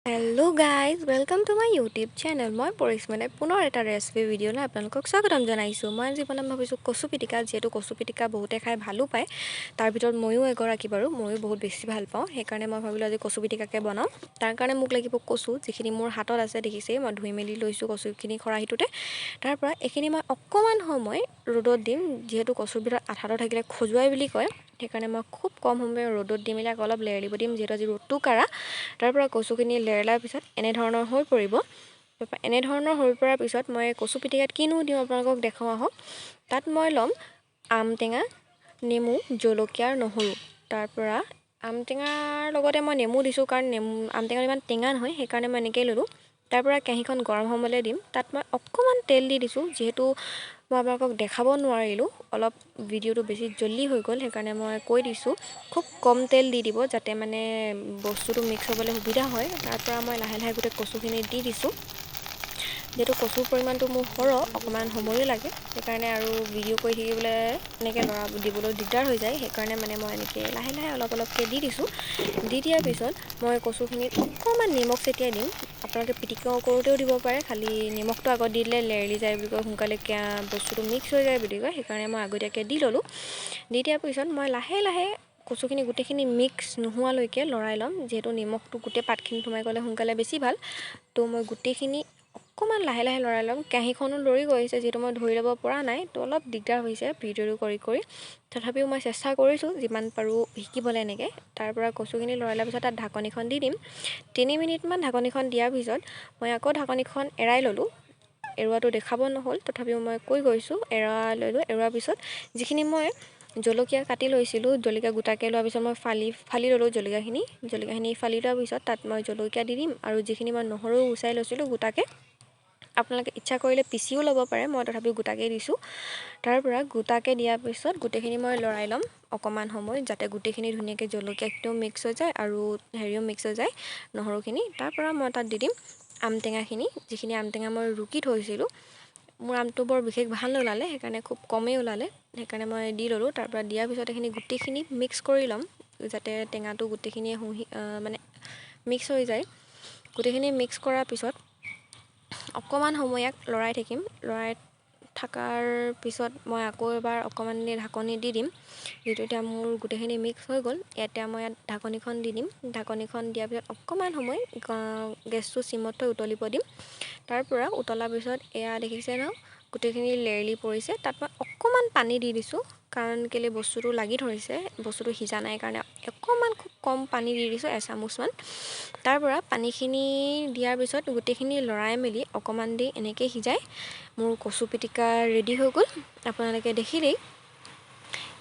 Hello' guys welcome to my YouTube channel. মই পৰিস্মিতাই পুনৰ এটা ৰেচিপি ভিডিঅ'লৈ আপোনালোকক স্বাগতম জনাইছোঁ। মই আজি বনাম ভাবিছোঁ কচু পিটিকা। যিহেতু কচু পিটিকা বহুতে খাই ভালো পায়, তাৰ ভিতৰত ময়ো এগৰাকী বাৰু, ময়ো বহুত বেছি ভাল পাওঁ। সেইকাৰণে মই ভাবিলোঁ আজি কচু পিটিকাকে বনাওঁ। তাৰ কাৰণে মোক লাগিব কচু, যিখিনি মোৰ হাতত আছে দেখিছেই। মই ধুই মেলি লৈছোঁ কচুখিনি খৰাহিটোতে। তাৰ পৰা এইখিনি মই অকণমান সময় ৰ'দত দিম। যিহেতু কচুৰ ভিতৰত আঠাটো থাকিলে খজুৱাই বুলি কয়, সেইকাৰণে মই খুব কম সময় ৰ'দত দি মেলি আকৌ অলপ লেৰেলিব দিম। যিহেতু আজি ৰ'দটো কাঢ়া, তাৰ পৰা কচুখিনি লেৰেলাৰ পিছত এনেধৰণৰ হৈ পৰিব। এনেধৰণৰ হৈ পৰাৰ পিছত মই কচু পিটিকাত কিনো দিওঁ আপোনালোকক দেখাওঁ আহক। তাত মই ল'ম আম টেঙা, নেমু, জলকীয়া আৰু নহৰু। তাৰ পৰা আম টেঙাৰ লগতে মই নেমু দিছোঁ, কাৰণ আম টেঙাটো ইমান টেঙা নহয়, সেইকাৰণে মই এনেকৈয়ে ল'লোঁ। তাৰ পৰা কেৰাহীখন গৰম হ'বলৈ দিম। তাত মই অকণমান তেল দি দিছোঁ। যিহেতু মই আপোনালোকক দেখাব নোৱাৰিলোঁ, অলপ ভিডিঅ'টো বেছি জল্দি হৈ গ'ল, সেইকাৰণে মই কৈ দিছোঁ খুব কম তেল দি দিব, যাতে মানে বস্তুটো মিক্স হ'বলৈ সুবিধা হয়। তাৰ পৰা মই লাহে লাহে গোটেই কচুখিনি দি দিছোঁ। যিহেতু কচুৰ পৰিমাণটো মোৰ সৰহ, অকণমান সময়ো লাগে, সেইকাৰণে আৰু ভিডিঅ' কৰি থাকিবলৈ এনেকৈ দিবলৈ দিগদাৰ হৈ যায়। সেইকাৰণে মানে মই এনেকৈ লাহে লাহে অলপ অলপকৈ দি দিছোঁ। দি দিয়াৰ পিছত মই কচুখিনিত অকণমান নিমখ ছটিয়াই দিম। আপোনালোকে পিটিকা কৰোঁতেও দিব পাৰে, খালি নিমখটো আগত দি দিলে লেৰেলি যায় বুলি কয়, সোনকালে বস্তুটো মিক্স হৈ যায় বুলি কয়। সেইকাৰণে মই আগতীয়াকৈ দি ল'লোঁ। দি দিয়াৰ পিছত মই লাহে লাহে কচুখিনি গোটেইখিনি মিক্স নোহোৱালৈকে লৰাই ল'ম। যিহেতু নিমখটো গোটেই পাতখিনিত সোমাই গ'লে সোনকালে বেছি ভাল, তো মই গোটেইখিনি অকণমান লাহে লাহে লৰাই ল'ম। কেৰাহীখনো লৰি গৈছে, যিহেতু মই ধৰি ল'ব পৰা নাই, তো অলপ দিগদাৰ হৈছে ভিডিঅ'টো কৰি। তথাপিও মই চেষ্টা কৰিছোঁ যিমান পাৰোঁ শিকিবলৈ এনেকৈ। তাৰ পৰা কচুখিনি লৰাই লোৱাৰ পিছত তাত ঢাকনিখন দি দিম। 3 মিনিটমান ঢাকনিখন দিয়াৰ পিছত মই আকৌ ঢাকনিখন এৰাই ল'লোঁ। এৰুৱাটো দেখাব নহ'ল, তথাপিও মই কৈ গৈছোঁ। এৰাই ল'লোঁ। এৰুৱাৰ পিছত যিখিনি মই জলকীয়া কাটি লৈছিলোঁ, জলকীয়া গোটাকৈ লোৱাৰ পিছত মই ফালি ল'লোঁ জলকীয়াখিনি ফালি লোৱাৰ পিছত তাত মই জলকীয়া দি দিম। আৰু যিখিনি মই নহৰু গুচাই লৈছিলোঁ গোটাকৈ, আপোনালোকে ইচ্ছা কৰিলে পিচিও ল'ব পাৰে, মই তথাপিও গোটাকৈ দিছোঁ। তাৰ পৰা গোটাকৈ দিয়াৰ পিছত গোটেইখিনি মই লৰাই ল'ম অকণমান সময়, যাতে গোটেইখিনি ধুনীয়াকৈ জলকীয়াখিনিও মিক্স হৈ যায় আৰু হেৰিও মিক্স হৈ যায়, নহৰুখিনি। তাৰ পৰা মই তাত দি দিম আম টেঙাখিনি, যিখিনি আম টেঙা মই ৰুকি থৈছিলোঁ। মোৰ আমটো বৰ বিশেষ ভাল নোলালে, সেইকাৰণে খুব কমেই ওলালে, সেইকাৰণে মই দি ল'লোঁ। তাৰ পৰা দিয়াৰ পিছত এইখিনি গোটেইখিনি মিক্স কৰি ল'ম, যাতে টেঙাটো গোটেইখিনিয়ে মানে মিক্স হৈ যায়। গোটেইখিনি মিক্স কৰাৰ পিছত অকণমান সময় ইয়াক লৰাই থাকিম। লৰাই থকাৰ পিছত মই আকৌ এবাৰ অকণমান ঢাকনি দি দিম। যিহেতু এতিয়া মোৰ গোটেইখিনি মিক্স হৈ গ'ল, ইয়াত ঢাকনিখন দি দিম। ঢাকনিখন দিয়াৰ পিছত অকণমান সময় গেছটো চিমত থৈ উতলিব দিম। তাৰ পৰা উতলাৰ পিছত এয়া দেখিছে ন, গোটেইখিনি লেৰেলি পৰিছে। তাত মই অকণমান পানী দি দিছোঁ, কাৰণ কেলৈ বস্তুটো লাগি ধৰিছে, বস্তুটো সিজা নাই কাৰণে অকণমান খুব কম পানী দি দিছোঁ, এচামুচমান। তাৰ পৰা পানীখিনি দিয়াৰ পিছত গোটেইখিনি লৰাই মেলি অকণমান দি এনেকৈ সিজাই মোৰ কচু পিটিকা ৰেডি হৈ গ'ল। আপোনালোকে দেখিলেই,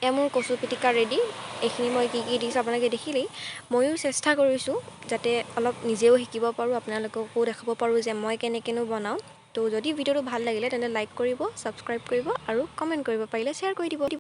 এয়া মোৰ কচু পিটিকা ৰেডি। এইখিনি মই কি দিছোঁ আপোনালোকে দেখিলেই। ময়ো চেষ্টা কৰিছোঁ যাতে অলপ নিজেও শিকিব পাৰোঁ, আপোনালোককো দেখাব পাৰোঁ যে মই কেনেকৈনো বনাওঁ। তো যদি ভিডিঅ'টো ভাল লাগিলে তেন্তে লাইক কৰিব, ছাবস্ক্ৰাইব কৰিব আৰু কমেণ্ট কৰিব, পাৰিলে শ্বেয়াৰ কৰি দিব।